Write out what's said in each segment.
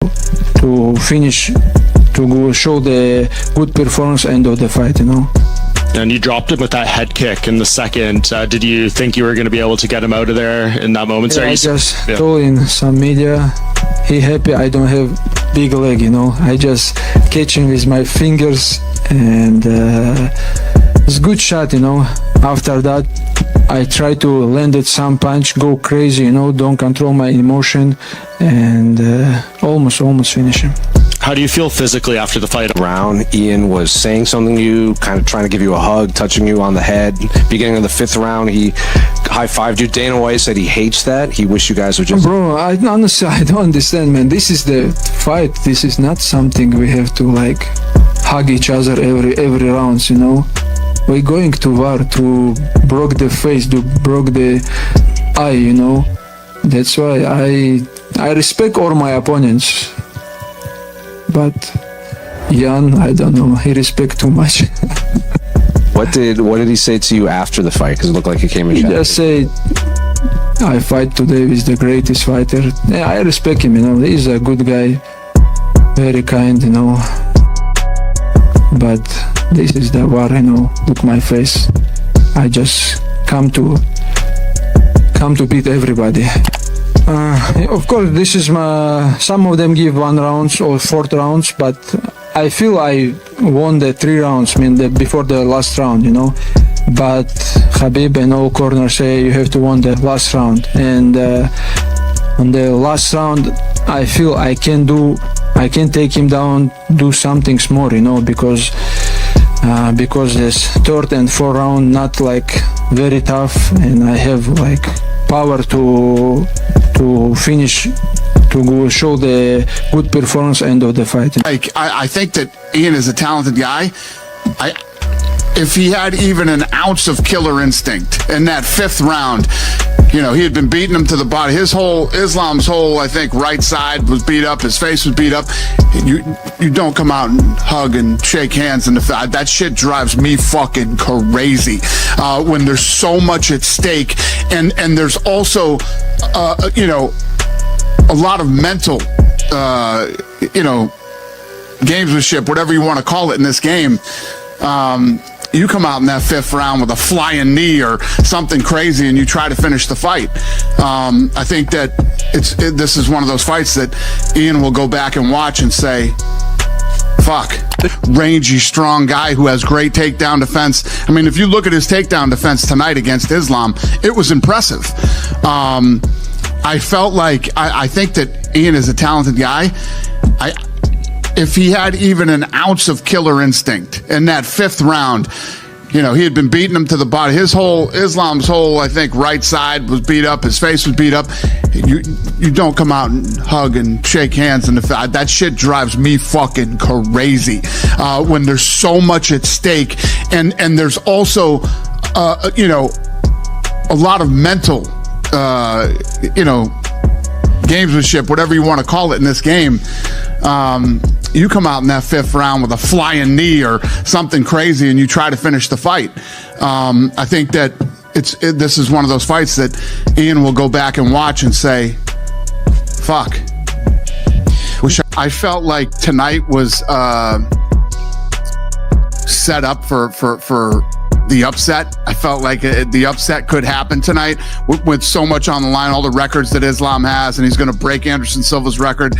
to finish, to show the good performance end of the fight, And you dropped him with that head kick in the second. Did you think you were going to be able to get him out of there in that moment? I just told in some media, he happy I don't have big leg, I just catch him with my fingers, and it's a good shot, After that, I try to land it some punch, go crazy, don't control my emotion, and almost finish him. How do you feel physically after the fight? Round, Ian was saying something to you, kind of trying to give you a hug, touching you on the head. Beginning of the 5th round, he high-fived you. Dana White said he hates that. He wished you guys would just... Bro, honestly, I don't understand, man. This is the fight. This is not something we have to, hug each other every round, We're going to war to broke the face, to broke the eye, That's why I respect all my opponents. But Ian, I don't know, he respect too much. What did he say to you after the fight? Because it looked like he came in. He just said, I fight today with the greatest fighter. Yeah, I respect him, he's a good guy, very kind, But this is the war, look my face. I just come to beat everybody. Of course, this is some of them give 1 round or 4th rounds, but I feel I won the 3 rounds, before the last round, But Khabib and all corners say you have to win the last round, and on the last round, I feel I can take him down, do something more, because this 3rd and 4th round not very tough, and I have power to finish, to show the good performance end of the fight. I think that Ian is a talented guy. If he had even an ounce of killer instinct in that 5th round, he had been beating him to the body. Islam's whole, I think, right side was beat up. His face was beat up. You don't come out and hug and shake hands in the fight. That shit drives me fucking crazy. When there's so much at stake, and there's also, a lot of mental, gamesmanship, whatever you want to call it in this game. You come out in that 5th round with a flying knee or something crazy, and you try to finish the fight. I think that this is one of those fights that Ian will go back and watch and say, fuck. Rangy, strong guy who has great takedown defense. If you look at his takedown defense tonight against Islam, it was impressive. I felt like, I think that Ian is a talented guy. If he had even an ounce of killer instinct in that 5th round, he had been beating him to the body. Islam's whole, I think, right side was beat up. His face was beat up. You don't come out and hug and shake hands in the fight. That shit drives me fucking crazy. When there's so much at stake, and there's also, a lot of mental, gamesmanship, whatever you want to call it in this game. You come out in that 5th round with a flying knee or something crazy, and you try to finish the fight. I think that this is one of those fights that Ian will go back and watch and say, fuck. I felt like tonight was set up for the upset. I felt like the upset could happen tonight with so much on the line, all the records that Islam has, and he's going to break Anderson Silva's record.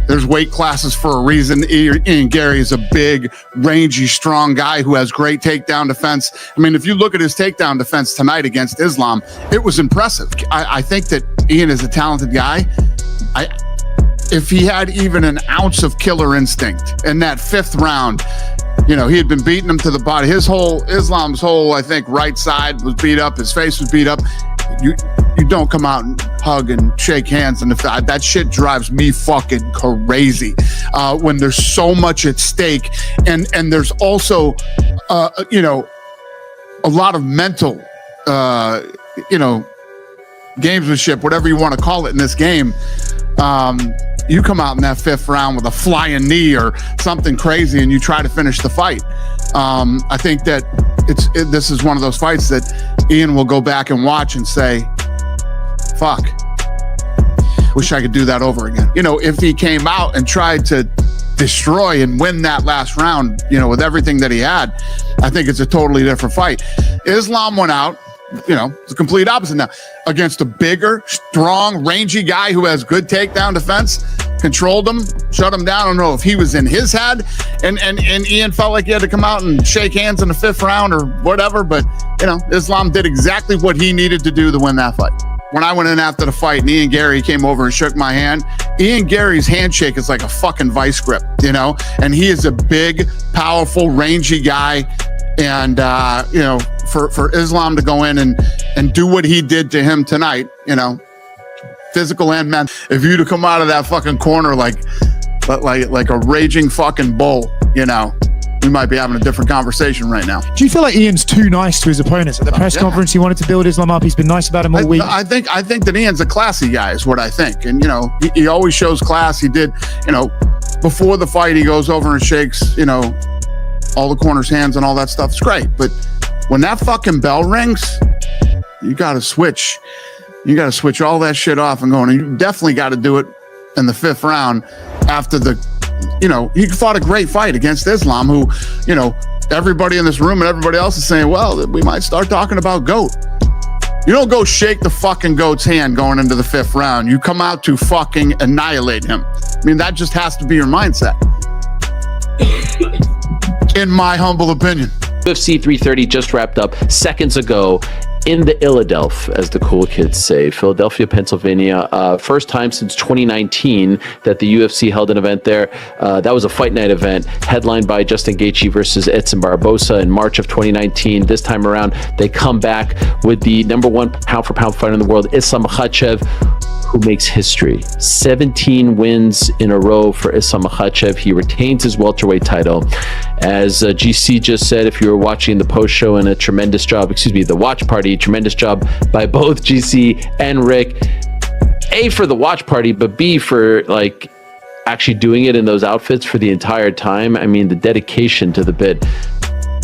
There's weight classes for a reason. Ian Garry is a big, rangy, strong guy who has great takedown defense. If you look at his takedown defense tonight against Islam, it was impressive. I think that Ian is a talented guy. If he had even an ounce of killer instinct in that 5th round, he had been beating him to the body. Islam's whole, I think, right side was beat up. His face was beat up. You don't come out and hug and shake hands in the fight. That shit drives me fucking crazy. When there's so much at stake, and there's also, a lot of mental, gamesmanship, whatever you want to call it in this game. You come out in that 5th round with a flying knee or something crazy, and you try to finish the fight. I think that this is one of those fights that Ian will go back and watch and say, fuck. Wish I could do that over again. You know, if he came out and tried to destroy and win that last round, you know, with everything that he had, I think it's a totally different fight. Islam went out, you know, it's the complete opposite now, against a bigger, strong, rangy guy who has good takedown defense, controlled him, shut him down. I don't know if he was in his head and Ian felt like he had to come out and shake hands in the 5th round or whatever, but, you know, Islam did exactly what he needed to do to win that fight. When I went in after the fight and Ian Garry came over and shook my hand, Ian Garry's handshake is like a fucking vice grip, you know, and he is a big, powerful, rangy guy. And, you know, for Islam to go in and do what he did to him tonight, you know, physical and mental, if you to come out of that fucking corner like a raging fucking bull, you know, we might be having a different conversation right now. Do you feel like Ian's too nice to his opponents? At the press conference, he wanted to build Islam up. He's been nice about him all week. I think that Ian's a classy guy is what I think. And, you know, he always shows class. He did, you know, before the fight, he goes over and shakes, you know, all the corners' hands and all that stuff. It's great. But when that fucking bell rings, you got to switch. You got to switch all that shit off and go. And you definitely got to do it in the 5th round after the, you know, he fought a great fight against Islam, who, you know, everybody in this room and everybody else is saying, well, we might start talking about GOAT. You don't go shake the fucking GOAT's hand going into the 5th round. You come out to fucking annihilate him. I mean, that just has to be your mindset. In my humble opinion. UFC 330 just wrapped up seconds ago in the Philadelphia, as the cool kids say, Philadelphia, Pennsylvania. First time since 2019 that the UFC held an event there. That was a fight night event headlined by Justin Gaethje versus Edson Barboza in March of 2019. This time around, they come back with the #1 pound-for-pound fighter in the world, Islam Makhachev, who makes history. 17 wins in a row for Islam Makhachev. He retains his welterweight title. As GC just said, if you were watching the post show, and the watch party, tremendous job by both GC and Rick. A, for the watch party, but B, for like actually doing it in those outfits for the entire time. I mean, the dedication to the bit.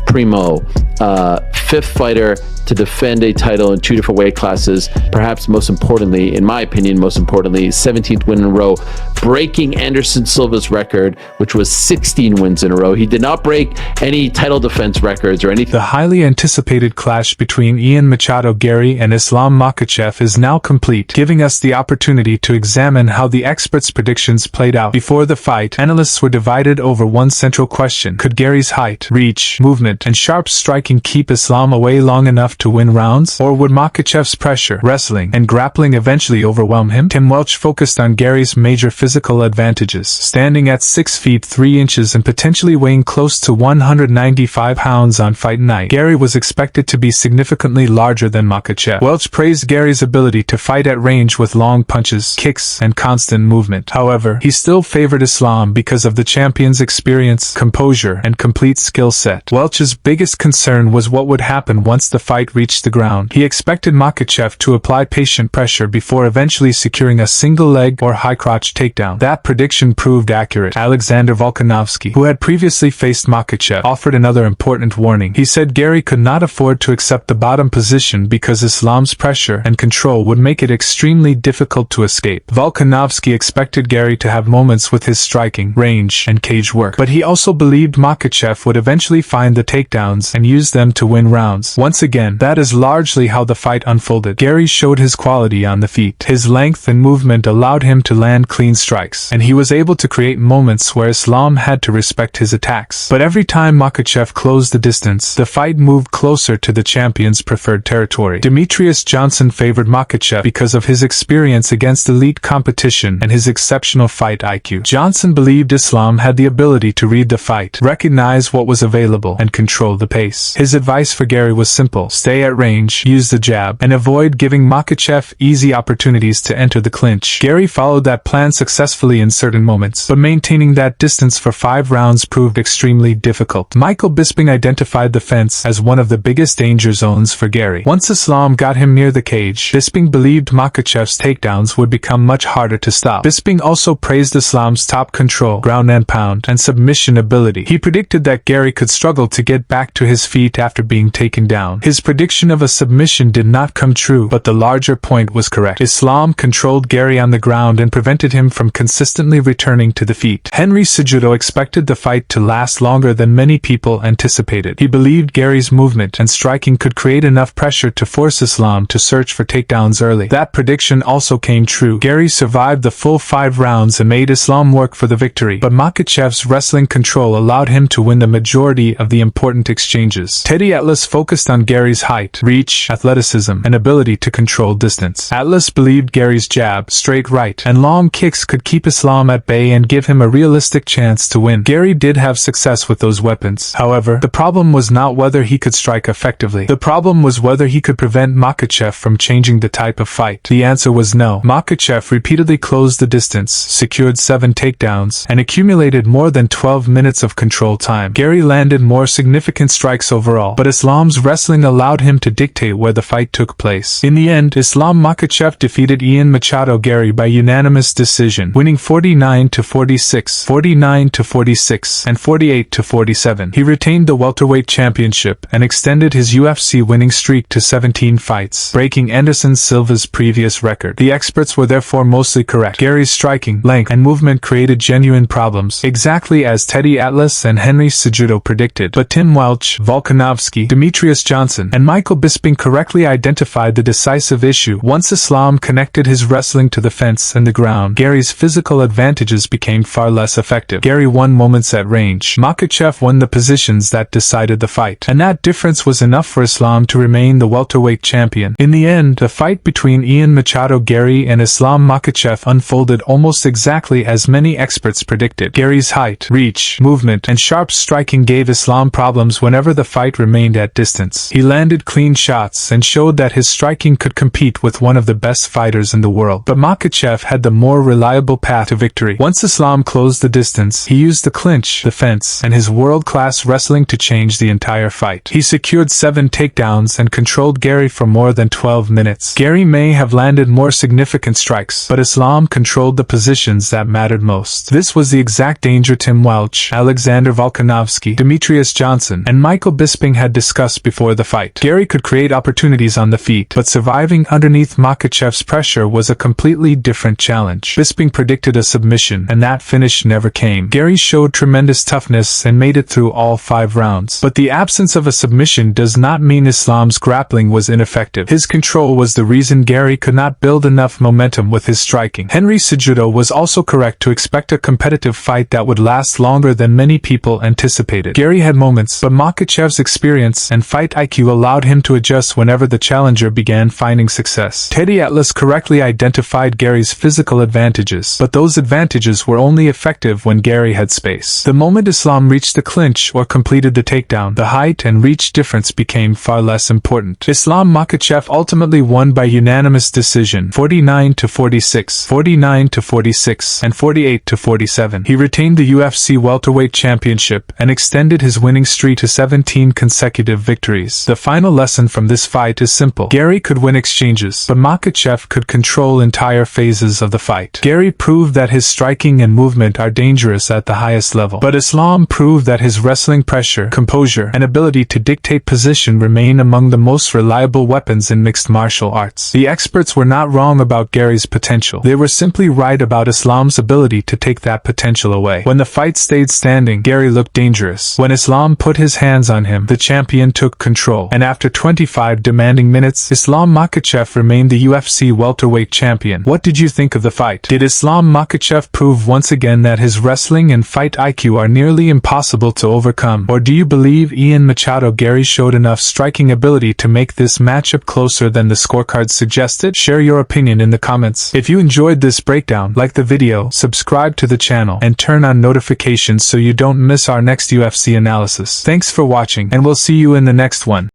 Primo, 5th fighter to defend a title in 2 different weight classes. Perhaps most importantly, in my opinion, 17th win in a row, breaking Anderson Silva's record, which was 16 wins in a row. He did not break any title defense records or anything. The highly anticipated clash between Ian Machado Garry and Islam Makhachev is now complete, giving us the opportunity to examine how the experts' predictions played out. Before the fight, analysts were divided over one central question: could Garry's height, reach, movement, and sharp striking keep Islam away long enough to win rounds? Or would Makhachev's pressure, wrestling, and grappling eventually overwhelm him? Tim Welch focused on Garry's major physical advantages. Standing at 6 feet 3 inches and potentially weighing close to 195 pounds on fight night, Garry was expected to be significantly larger than Makhachev. Welch praised Garry's ability to fight at range with long punches, kicks, and constant movement. However, he still favored Islam because of the champion's experience, composure, and complete skill set. Welch's biggest concern was what would happen once the fight reached the ground. He expected Makhachev to apply patient pressure before eventually securing a single leg or high crotch takedown. That prediction proved accurate. Alexander Volkanovski, who had previously faced Makhachev, offered another important warning. He said Garry could not afford to accept the bottom position because Islam's pressure and control would make it extremely difficult to escape. Volkanovski expected Garry to have moments with his striking, range, and cage work, but he also believed Makhachev would eventually find the takedowns and use them to win rounds. Once again, that is largely how the fight unfolded. Garry showed his quality on the feet. His length and movement allowed him to land clean strikes, and he was able to create moments where Islam had to respect his attacks. But every time Makhachev closed the distance, the fight moved closer to the champion's preferred territory. Demetrius Johnson favored Makhachev because of his experience against elite competition and his exceptional fight IQ. Johnson believed Islam had the ability to read the fight, recognize what was available, and control the pace. His advice for Garry was simple: stay at range, use the jab, and avoid giving Makhachev easy opportunities to enter the clinch. Garry followed that plan successfully in certain moments, but maintaining that distance for 5 rounds proved extremely difficult. Michael Bisping identified the fence as one of the biggest danger zones for Garry. Once Islam got him near the cage, Bisping believed Makhachev's takedowns would become much harder to stop. Bisping also praised Islam's top control, ground and pound, and submission ability. He predicted that Garry could struggle to get back to his feet after being taken down. His prediction of a submission did not come true, but the larger point was correct. Islam controlled Gary on the ground and prevented him from consistently returning to the feet. Henry Cejudo expected the fight to last longer than many people anticipated. He believed Gary's movement and striking could create enough pressure to force Islam to search for takedowns early. That prediction also came true. Gary survived the full 5 rounds and made Islam work for the victory, but Makhachev's wrestling control allowed him to win the majority of the important exchanges. Teddy Atlas focused on Gary's height, reach, athleticism, and ability to control distance. Atlas believed Gary's jab, straight right, and long kicks could keep Islam at bay and give him a realistic chance to win. Gary did have success with those weapons. However, the problem was not whether he could strike effectively. The problem was whether he could prevent Makhachev from changing the type of fight. The answer was no. Makhachev repeatedly closed the distance, secured 7 takedowns, and accumulated more than 12 minutes of control time. Gary landed more significant strikes overall, but Islam's wrestling allowed him to dictate where the fight took place. In the end, Islam Makhachev defeated Ian Machado Gary by unanimous decision, winning 49-46, 49-46, and 48-47. He retained the welterweight championship and extended his UFC winning streak to 17 fights, breaking Anderson Silva's previous record. The experts were therefore mostly correct. Gary's striking, length, and movement created genuine problems, exactly as Teddy Atlas and Henry Cejudo predicted. But Tim Welch, Volkanovski, Demetrius Johnson, and Michael Bisping correctly identified the decisive issue. Once Islam connected his wrestling to the fence and the ground, Gary's physical advantages became far less effective. Gary won moments at range. Makhachev won the positions that decided the fight, and that difference was enough for Islam to remain the welterweight champion. In the end, the fight between Ian Machado Gary and Islam Makhachev unfolded almost exactly as many experts predicted. Gary's height, reach, movement, and sharp striking gave Islam problems whenever the fight remained at distance. He landed clean shots and showed that his striking could compete with one of the best fighters in the world. But Makhachev had the more reliable path to victory. Once Islam closed the distance, he used the clinch, the fence, and his world-class wrestling to change the entire fight. He secured 7 takedowns and controlled Gary for more than 12 minutes. Gary may have landed more significant strikes, but Islam controlled the positions that mattered most. This was the exact danger Tim Welch, Alexander Volkanovski, Demetrius Johnson, and Michael Bisping had discussed before the fight. Gary could create opportunities on the feet, but surviving underneath Makhachev's pressure was a completely different challenge. Bisping predicted a submission, and that finish never came. Gary showed tremendous toughness and made it through all 5 rounds. But the absence of a submission does not mean Islam's grappling was ineffective. His control was the reason Gary could not build enough momentum with his striking. Henry Cejudo was also correct to expect a competitive fight that would last longer than many people anticipated. Gary had moments, but Makhachev's experience and fight IQ allowed him to adjust whenever the challenger began finding success. Teddy Atlas correctly identified Gary's physical advantages, but those advantages were only effective when Gary had space. The moment Islam reached the clinch or completed the takedown, the height and reach difference became far less important. Islam Makhachev ultimately won by unanimous decision, 49-46, 49-46, and 48-47. He retained the UFC welterweight championship and extended his winning streak to 17 consecutive victories. The final lesson from this fight is simple. Gary could win exchanges, but Makhachev could control entire phases of the fight. Gary proved that his striking and movement are dangerous at the highest level, but Islam proved that his wrestling pressure, composure, and ability to dictate position remain among the most reliable weapons in mixed martial arts. The experts were not wrong about Gary's potential. They were simply right about Islam's ability to take that potential away. When the fight stayed standing, Gary looked dangerous. When Islam put his hands on him, the champion took control. And after 25 demanding minutes, Islam Makhachev remained the UFC welterweight champion. What did you think of the fight? Did Islam Makhachev prove once again that his wrestling and fight IQ are nearly impossible to overcome? Or do you believe Ian Machado Gary showed enough striking ability to make this matchup closer than the scorecards suggested? Share your opinion in the comments. If you enjoyed this breakdown, like the video, subscribe to the channel, and turn on notifications so you don't miss our next UFC analysis. Thanks for watching, and we'll see you in the next one.